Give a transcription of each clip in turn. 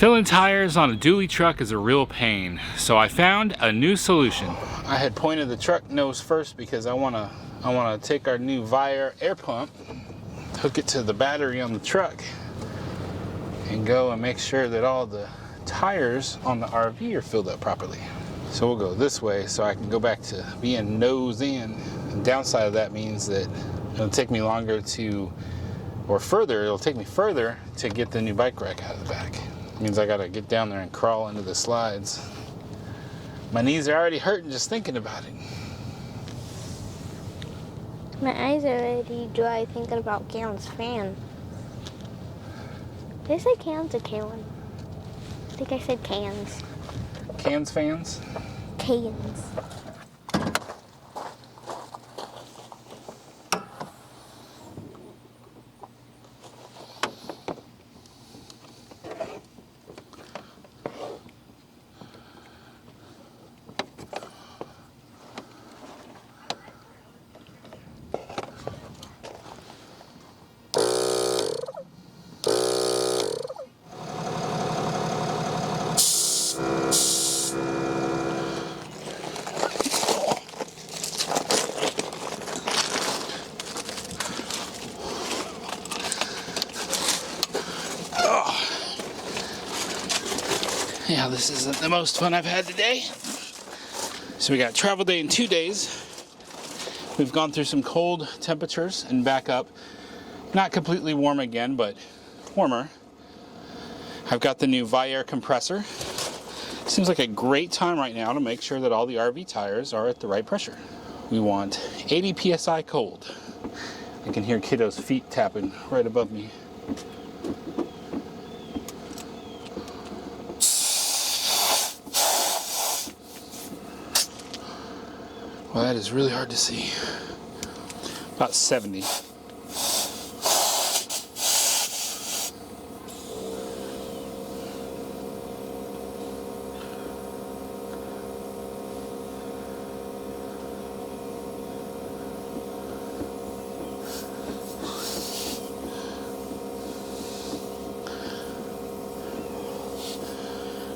Filling tires on a dually truck is a real pain, so I found a new solution. I had pointed the truck nose first because I want to take our new Viair air pump, hook it to the battery on the truck, and go and make sure that all the tires on the RV are filled up properly. So we'll go this way so I can go back to being nose in. The downside of that means that it'll take me longer it'll take me further to get the new bike rack out of the back. It means I gotta get down there and crawl into the slides. My knees are already hurting just thinking about it. My eyes are already dry thinking about Kalen's fan. Did I say cans or Kalen? I think I said cans. Cans fans? Cans. Yeah, this isn't the most fun I've had today. So we got travel day in 2 days. We've gone through some cold temperatures and back up. Not completely warm again, but warmer. I've got the new Viair compressor. Seems like a great time right now to make sure that all the RV tires are at the right pressure. We want 80 PSI cold. I can hear kiddo's feet tapping right above me. Well, that is really hard to see. About 70.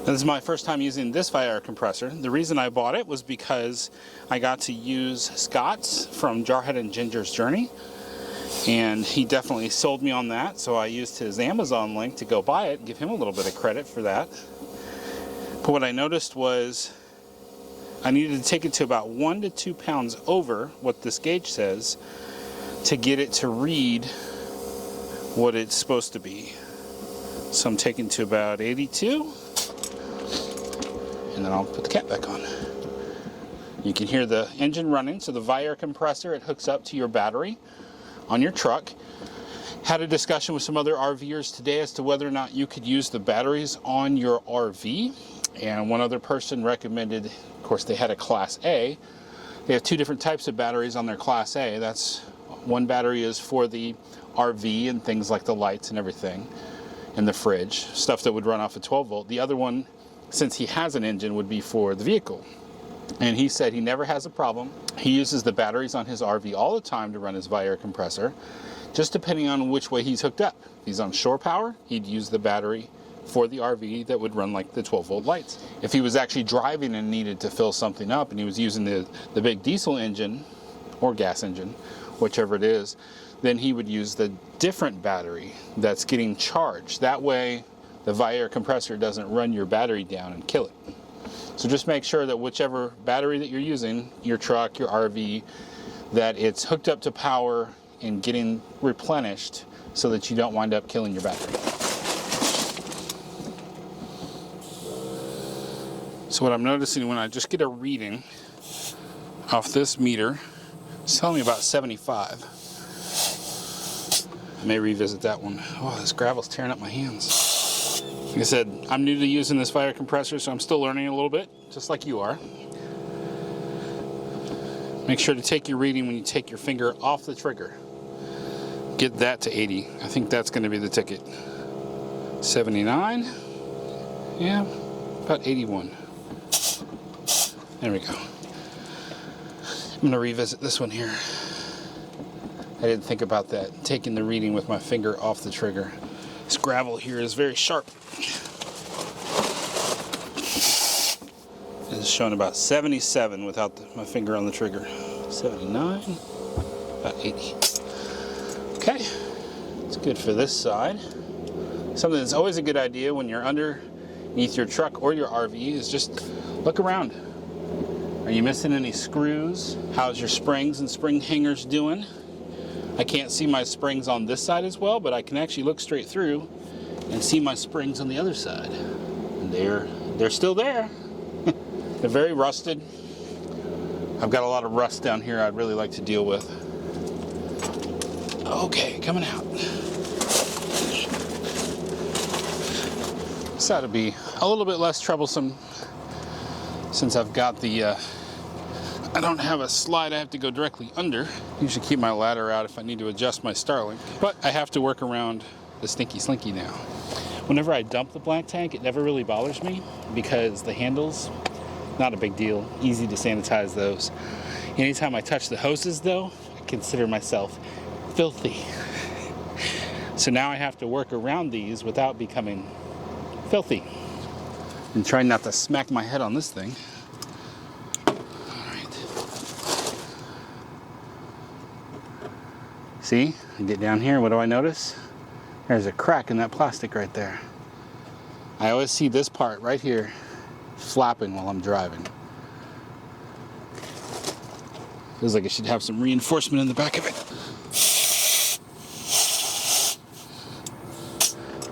This is my first time using this Viair compressor. The reason I bought it was because I got to use Scott's from Jarhead and Ginger's Journey, and he definitely sold me on that, so I used his Amazon link to go buy it and give him a little bit of credit for that. But what I noticed was I needed to take it to about 1 to 2 pounds over what this gauge says to get it to read what it's supposed to be. So I'm taking to about 82. And then I'll put the cap back on. You can hear the engine running, so the Viair compressor, it hooks up to your battery on your truck. Had a discussion with some other RVers today as to whether or not you could use the batteries on your RV. And one other person recommended, of course they had a Class A. They have 2 different types of batteries on their Class A. That's one battery is for the RV and things like the lights and everything, and the fridge, stuff that would run off a 12 volt. The other one, since he has an engine, would be for the vehicle. And he said he never has a problem. He uses the batteries on his RV all the time to run his Viair compressor, just depending on which way he's hooked up. If he's on shore power, he'd use the battery for the RV that would run like the 12 volt lights. If he was actually driving and needed to fill something up and he was using the big diesel engine or gas engine, whichever it is, then he would use the different battery that's getting charged. That way the Viair compressor doesn't run your battery down and kill it. So just make sure that whichever battery that you're using, your truck, your RV, that it's hooked up to power and getting replenished so that you don't wind up killing your battery. So what I'm noticing when I just get a reading off this meter, it's telling me about 75. I may revisit that one. Oh, this gravel's tearing up my hands. Like I said, I'm new to using this Viair compressor, so I'm still learning a little bit, just like you are. Make sure to take your reading when you take your finger off the trigger. Get that to 80. I think that's going to be the ticket. 79. Yeah, about 81. There we go. I'm going to revisit this one here. I didn't think about that, taking the reading with my finger off the trigger. This gravel here is very sharp. This is showing about 77 without my finger on the trigger. 79, about 80. Okay, it's good for this side. Something that's always a good idea when you're underneath your truck or your RV is just look around. Are you missing any screws? How's your springs and spring hangers doing? I can't see my springs on this side as well, but I can actually look straight through and see my springs on the other side. And they're still there. They're very rusted. I've got a lot of rust down here I'd really like to deal with. Okay, coming out. This ought to be a little bit less troublesome since I've got the I don't have a slide I have to go directly under. Usually keep my ladder out if I need to adjust my Starlink, but I have to work around the stinky slinky now. Whenever I dump the black tank, it never really bothers me because the handles, not a big deal, easy to sanitize those. Anytime I touch the hoses though, I consider myself filthy. So now I have to work around these without becoming filthy. And try not to smack my head on this thing. See, I get down here, what do I notice? There's a crack in that plastic right there. I always see this part right here flapping while I'm driving. Feels like it should have some reinforcement in the back of it.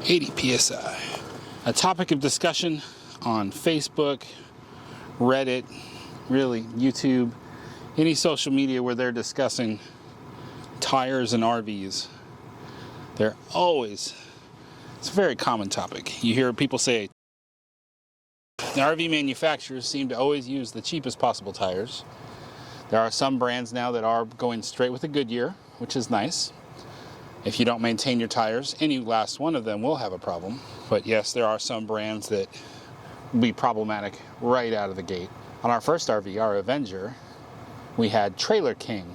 80 PSI. A topic of discussion on Facebook, Reddit, really YouTube, any social media where they're discussing tires and RVs. They're always, it's a very common topic. You hear people say, the RV manufacturers seem to always use the cheapest possible tires. There are some brands now that are going straight with a Goodyear, which is nice. If you don't maintain your tires, any last one of them will have a problem. But yes, there are some brands that will be problematic right out of the gate. On our first RV, our Avenger, we had Trailer King.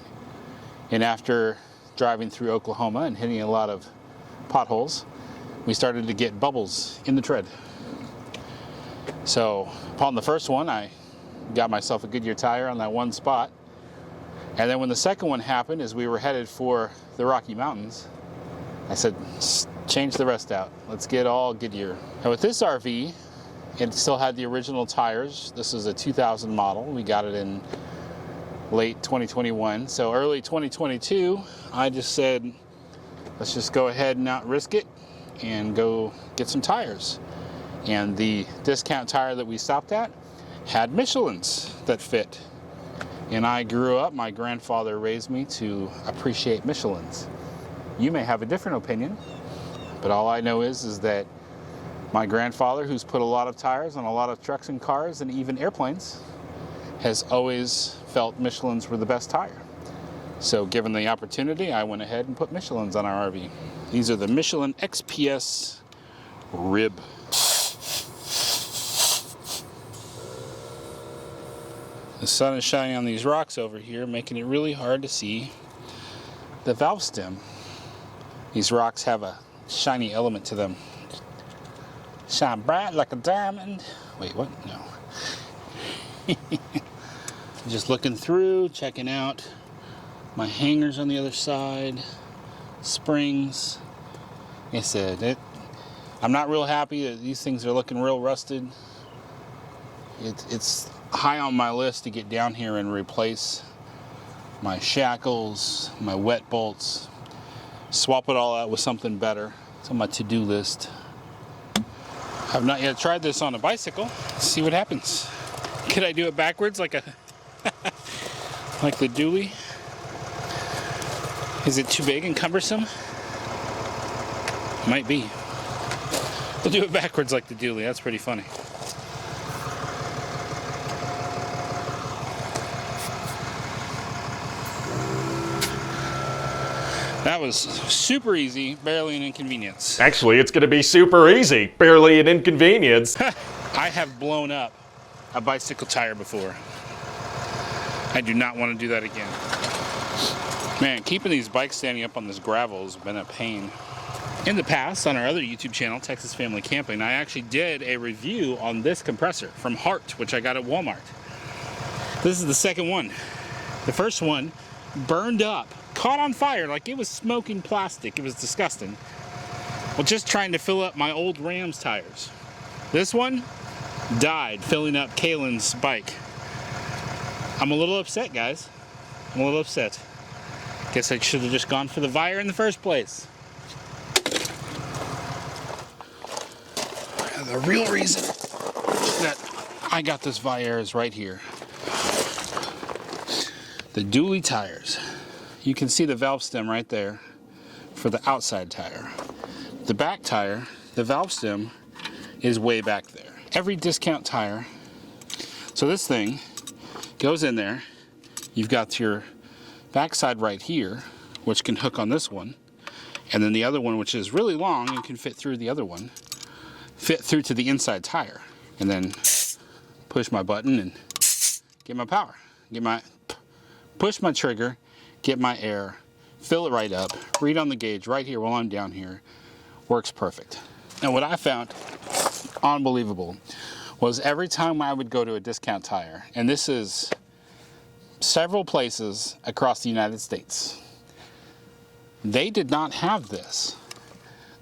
And after driving through Oklahoma and hitting a lot of potholes, we started to get bubbles in the tread. So upon the first one, I got myself a Goodyear tire on that one spot. And then when the second one happened, as we were headed for the Rocky Mountains, I said, change the rest out. Let's get all Goodyear. And with this RV, it still had the original tires. This is a 2000 model. We got it in late 2021. So early 2022, I just said, let's just go ahead and not risk it and go get some tires. And the discount tire that we stopped at had Michelin's that fit. And I grew up, my grandfather raised me to appreciate Michelin's. You may have a different opinion, but all I know is that my grandfather, who's put a lot of tires on a lot of trucks and cars and even airplanes, has always felt Michelin's were the best tire. So given the opportunity, I went ahead and put Michelin's on our RV. These are the Michelin XPS Rib. The sun is shining on these rocks over here, making it really hard to see the valve stem. These rocks have a shiny element to them. Shine bright like a diamond. Wait, what? No. Just looking through, checking out my hangers on the other side, springs. Like I said, I'm not real happy that these things are looking real rusted. It's high on my list to get down here and replace my shackles, my wet bolts, swap it all out with something better. It's on my to-do list. I've not yet tried this on a bicycle. Let's see what happens. Could I do it backwards like like the dually? Is it too big and cumbersome? Might be. We'll do it backwards like the dually. That's pretty funny. That was super easy, barely an inconvenience. Actually, it's going to be super easy, barely an inconvenience. I have blown up a bicycle tire before. I do not want to do that again. Man, keeping these bikes standing up on this gravel has been a pain. In the past, on our other YouTube channel, Texas Family Camping, I actually did a review on this compressor from Hart, which I got at Walmart. This is the second one. The first one burned up, caught on fire like it was smoking plastic. It was disgusting. Well, just trying to fill up my old Rams tires. This one died filling up Kaylin's bike. I'm a little upset, guys. I'm a little upset. Guess I should have just gone for the Viair in the first place. The real reason that I got this Viair is right here. The dually tires. You can see the valve stem right there for the outside tire. The back tire, the valve stem is way back there. Every discount tire. So this thing goes in there. You've got your backside right here, which can hook on this one. And then the other one, which is really long and can fit through the other one, fit through to the inside tire. And then push my button and get my power. Push my trigger, get my air, fill it right up, read on the gauge right here while I'm down here. Works perfect. Now what I found unbelievable was every time I would go to a discount tire, and this is several places across the United States, they did not have this.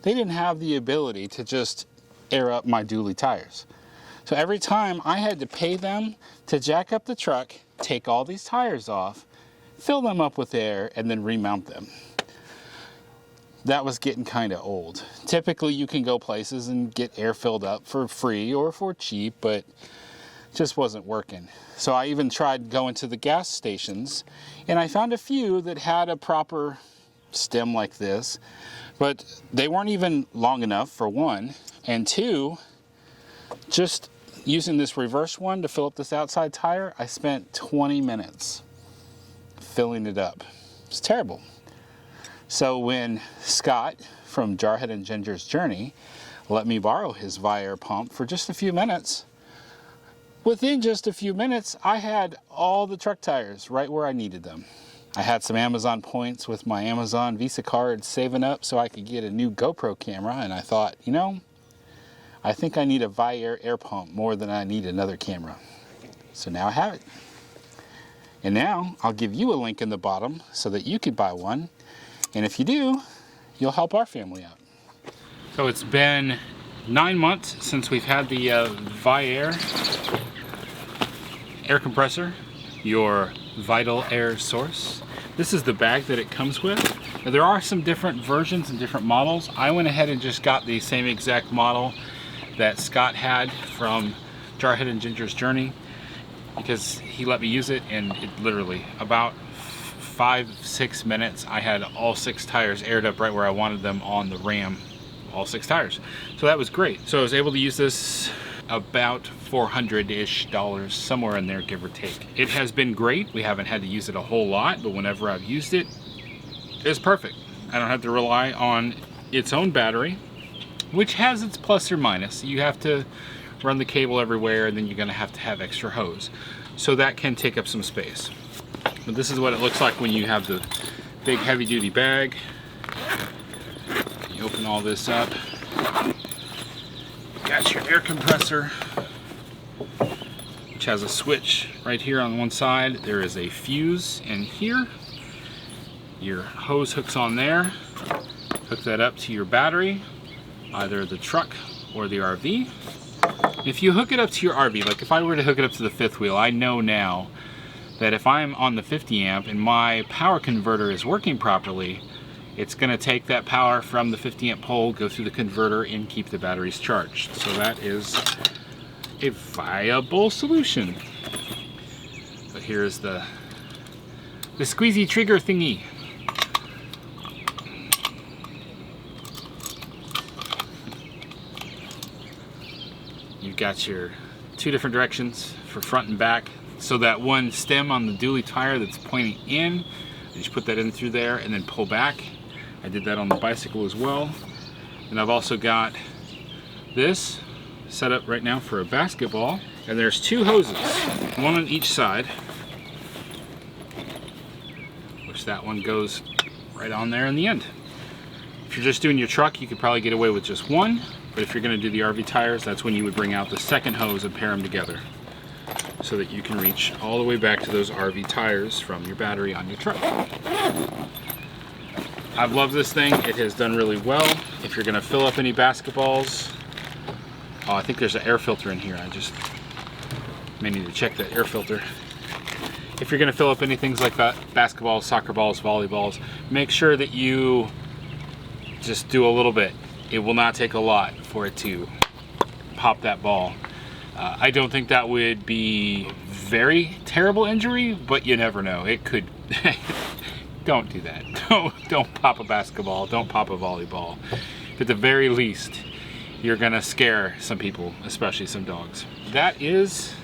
They didn't have the ability to just air up my dually tires. So every time I had to pay them to jack up the truck, take all these tires off, fill them up with air, and then remount them. That was getting kind of old. Typically you can go places and get air filled up for free or for cheap, but just wasn't working. So I even tried going to the gas stations, and I found a few that had a proper stem like this, but they weren't even long enough, for one, and two, just using this reverse one to fill up this outside tire, I spent 20 minutes filling it up. It's terrible. So when Scott from Jarhead and Ginger's Journey let me borrow his Viair pump for just a few minutes, within just a few minutes, I had all the truck tires right where I needed them. I had some Amazon points with my Amazon Visa card saving up so I could get a new GoPro camera, and I thought, you know, I think I need a Viair air pump more than I need another camera. So now I have it. And now I'll give you a link in the bottom so that you could buy one. And if you do, you'll help our family out. So it's been 9 months since we've had the Viair air compressor, your vital air source. This is the bag that it comes with. Now, there are some different versions and different models. I went ahead and just got the same exact model that Scott had from Jarhead and Ginger's Journey, because he let me use it, and it literally about 5-6 minutes I had all 6 tires aired up right where I wanted them on the Ram, all 6 tires. So that was great. So I was able to use this about $400-ish, somewhere in there, give or take. It has been great. We haven't had to use it a whole lot, but whenever I've used it, it's perfect. I don't have to rely on its own battery, which has its plus or minus. You have to run the cable everywhere, and then you're gonna have to have extra hose. So that can take up some space. But this is what it looks like when you have the big heavy duty bag. You open all this up. Got your air compressor, which has a switch right here on one side. There is a fuse in here. Your hose hooks on there. Hook that up to your battery, either the truck or the RV. If you hook it up to your RV, like if I were to hook it up to the fifth wheel, I know now that if I'm on the 50 amp and my power converter is working properly, it's going to take that power from the 50 amp pole, go through the converter, and keep the batteries charged. So that is a viable solution. But here's the squeezy trigger thingy. You've got your 2 different directions for front and back. So that one stem on the dually tire that's pointing in, you just put that in through there and then pull back. I did that on the bicycle as well. And I've also got this set up right now for a basketball. And there's 2 hoses, one on each side, which that one goes right on there in the end. If you're just doing your truck, you could probably get away with just one, but if you're gonna do the RV tires, that's when you would bring out the second hose and pair them together so that you can reach all the way back to those RV tires from your battery on your truck. I've loved this thing. It has done really well. If you're gonna fill up any basketballs, oh, I think there's an air filter in here. I just may need to check that air filter. If you're gonna fill up anything like that, basketballs, soccer balls, volleyballs, make sure that you just do a little bit. It will not take a lot for it to pop that ball. I don't think that would be very terrible injury, but you never know. It could. Don't do that. Don't pop a basketball. Don't pop a volleyball. At the very least, you're gonna scare some people, especially some dogs. That is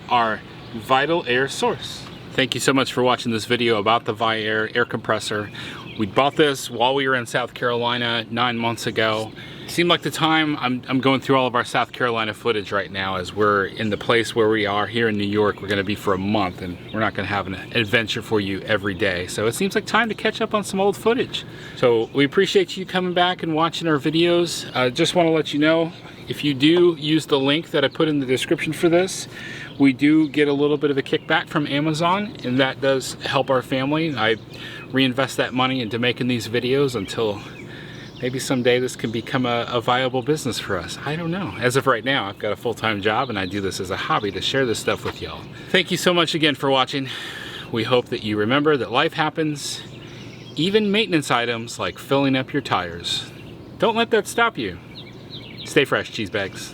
our vital air source. Thank you so much for watching this video about the Viair air compressor. We bought this while we were in South Carolina 9 months ago. It seemed like the time. I'm going through all of our South Carolina footage right now as we're in the place where we are here in New York. We're gonna be for a month and we're not gonna have an adventure for you every day. So it seems like time to catch up on some old footage. So we appreciate you coming back and watching our videos. Just wanna let you know, if you do use the link that I put in the description for this, we do get a little bit of a kickback from Amazon, and that does help our family. I reinvest that money into making these videos until maybe someday this can become a viable business for us. I don't know. As of right now, I've got a full-time job and I do this as a hobby to share this stuff with y'all. Thank you so much again for watching. We hope that you remember that life happens, even maintenance items like filling up your tires. Don't let that stop you. Stay fresh, cheese bags.